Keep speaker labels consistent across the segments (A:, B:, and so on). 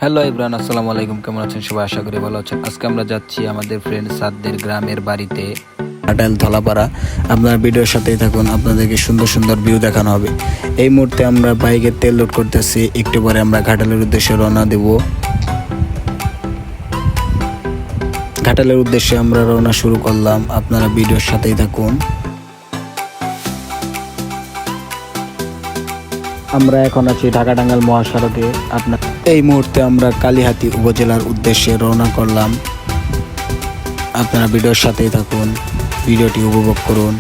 A: Hello Ibran, আসসালামু আলাইকুম। কেমন আছেন সবাই? আশা করি ভালো আছেন। আজকে আমরা যাচ্ছি আমাদের ফ্রেন্ড সাদদের গ্রামের বাড়িতে, ঘাটাইল ধলাপাড়া। আপনার ভিডিওর সাথেই থাকুন, আপনাদেরকে সুন্দর সুন্দর ভিউ দেখানো হবে। এই মুহূর্তে আমরা বাইকের তেল লোড করতেছি, একটু পরে আমরা ঘাটালের উদ্দেশ্যে রওনা দেব। ঘাটালের উদ্দেশ্যে আমরা রওনা শুরু করলাম, আপনারা ভিডিওর সাথেই থাকুন। আমরা এখন আছি ঢাকা-টাঙ্গাইল মহাসড়কে। এই মুহূর্তে আমরা কালিহাতী উপজেলার উদ্দেশ্যে রওনা করলাম। আপনারা ভিডিওর সাথেই থাকুন, ভিডিওটি উপভোগ করুন।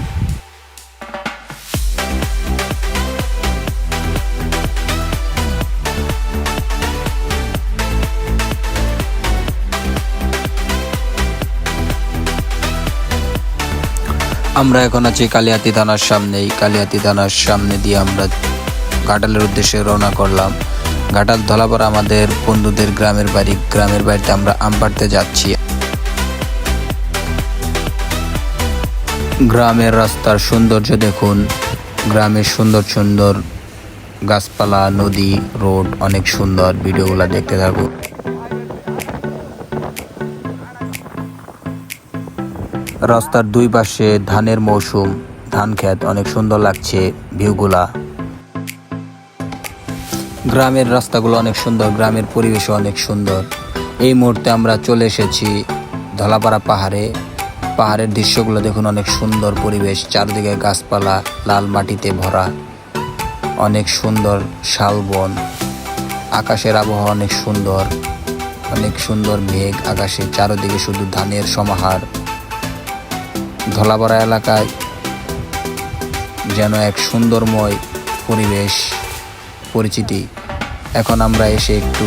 A: আমরা এখন আছি কালিহাতী থানার সামনেই। কালিহাতী থানার সামনে দিয়ে আমরা ঘাটালের উদ্দেশ্যে রওনা করলাম। ঘাটাল ধলাপাড়া আমাদের বন্ধুদের গ্রামের বাড়ি। গ্রামের বাড়িতে আমরা আম পাড়তে যাচ্ছি। গ্রামের রাস্তার সৌন্দর্য দেখুন, গ্রামের সুন্দর সুন্দর গাছপালা, নদী, রোড অনেক সুন্দর। ভিডিওগুলো দেখতে থাকুন। রাস্তার দুই পাশে ধানের মৌসুম, ধান ক্ষেত, অনেক সুন্দর লাগছে ভিউগুলা। গ্রামের রাস্তাগুলো অনেক সুন্দর, গ্রামের পরিবেশও অনেক সুন্দর। এই মুহূর্তে আমরা চলে এসেছি ধলাপাড়া পাহাড়ে। পাহাড়ের দৃশ্যগুলো দেখুন, অনেক সুন্দর পরিবেশ, চারদিকে গাছপালা, লাল মাটিতে ভরা, অনেক সুন্দর শালবন। আকাশের আবহাওয়া অনেক সুন্দর, অনেক সুন্দর মেঘ আকাশে, চারদিকে শুধু ধানের সমাহার। ধলাপাড়া এলাকায় যেন এক সুন্দরময় পরিবেশ, পরিচিতি। এখন আমরা এসে একটু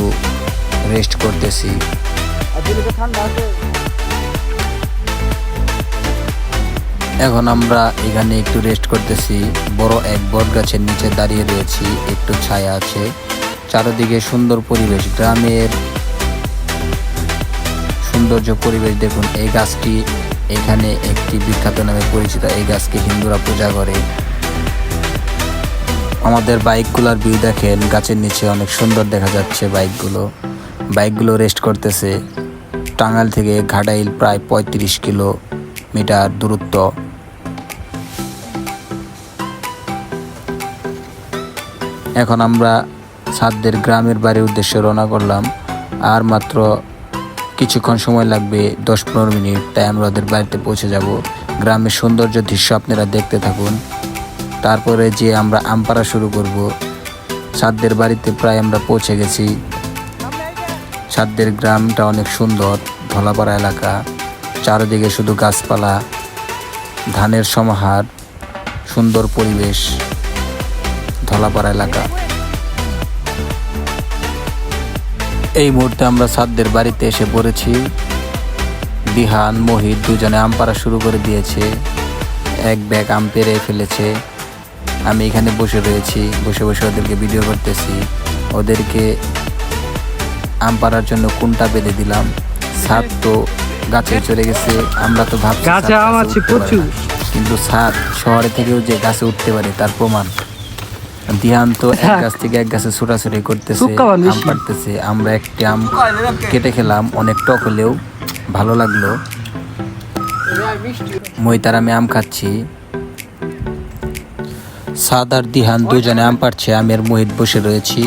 A: রেস্ট করতেছি। এখন আমরা এখানে একটু রেস্ট করতেছি। বড় এক বট গাছের নিচে দাঁড়িয়ে রয়েছি, একটু ছায়া আছে, চারিদিকে সুন্দর পরিবেশ। গ্রামের সৌন্দর্য পরিবেশ দেখুন। এই গাছটি এখানে একটি বিখ্যাত নামে পরিচিত। এই গাছকে হিন্দুরা পূজা করে। আমাদের বাইকগুলোর ভিউ দেখেন, গাছের নিচে অনেক সুন্দর দেখা যাচ্ছে বাইকগুলো রেস্ট করতেছে। টাঙ্গাইল থেকে ঘাটাইল প্রায় 35 কিলোমিটার দূরত্ব। এখন আমরা সাদদের গ্রামের বাড়ির উদ্দেশ্যে রওনা করলাম। আর মাত্র কিছুক্ষণ সময় লাগবে, 10-15 মিনিট, তাই আমরা ওদের বাড়িতে পৌঁছে যাব। গ্রামের সৌন্দর্য দৃশ্য আপনারা দেখতে থাকুন। তারপরে যে আমরা আম পাড়া শুরু করব। সাদদের বাড়িতে প্রায় আমরা পৌঁছে গেছি। সাদদের গ্রামটা অনেক সুন্দর, ধলাপাড়া এলাকা, চারিদিকে শুধু গাছপালা, ধানের সমাহার, সুন্দর পরিবেশ, ধলাপাড়া এলাকা। এই মুহূর্তে আমরা সাদদের বাড়িতে এসে পড়েছি। দিহান, মোহিত দুজনে আম পাড়া শুরু করে দিয়েছে। এক ব্যাগ আম পেড়ে ফেলেছে। আমি এখানে বসে রয়েছি, বসে বসে ওদেরকে ভিডিও করতেছি। ওদেরকে আম পাড়ার জন্য কোনটা বেঁধে দিলাম। ছাদ তো গাছে চলে গেছে। আমরা তো ভাবছি কিন্তু ছাদ শহরে থেকেও যে গাছে উঠতে পারে তার প্রমাণ। দিহান তো এক গাছ থেকে এক গাছে ছোটাছুটি করতেছে, আম পাড়তেছে। আমরা একটি আম কেটে খেলাম, অনেক টক হলেও ভালো লাগলো। মইতার আমি আম খাচ্ছি। সাদ আর দিহান দুজনে আম পাড়ছে, আমের মোহিত বসে রয়েছি।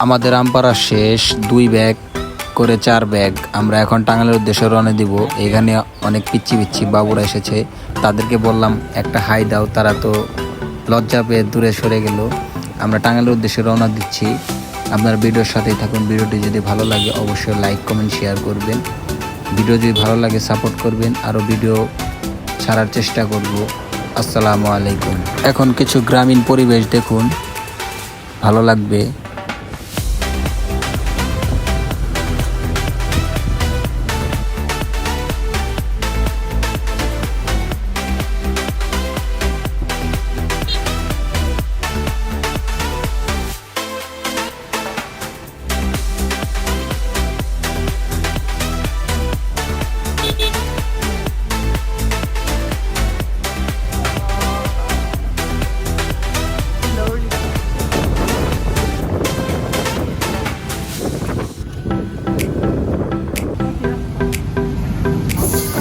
A: আমাদের আম পাড়া শেষ, 2 ব্যাগ করে 4 ব্যাগ। আমরা এখন টাঙ্গাইলের উদ্দেশ্যে রওনা দিব। এখানে অনেক পিচ্ছি বাবুরা এসেছে, তাদেরকে বললাম একটা হাই দাও, তারা তো লজ্জা পেয়ে দূরে সরে গেল। আমরা টাঙ্গাইলের উদ্দেশ্যে রওনা দিচ্ছি। আপনার ভিডিওর সাথেই থাকুন। ভিডিওটি যদি ভালো লাগে অবশ্যই লাইক, কমেন্ট, শেয়ার করবেন। ভিডিও যদি ভালো লাগে সাপোর্ট করবেন, আরও ভিডিও ছাড়ার চেষ্টা করব। আসসালামু আলাইকুম। এখন কিছু গ্রামীণ পরিবেশ দেখুন, ভালো লাগবে।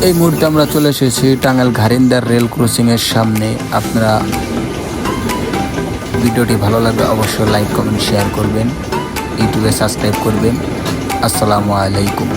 A: এই মুহূর্তে আমরা চলে এসেছি টাঙ্গাইল ঘারিন্দার রেল ক্রসিং এর সামনে। আপনারা ভিডিওটি ভালো লাগলে অবশ্যই লাইক কমেন্ট শেয়ার করবেন, ইউটিউবে সাবস্ক্রাইব করবেন। আসসালামু আলাইকুম।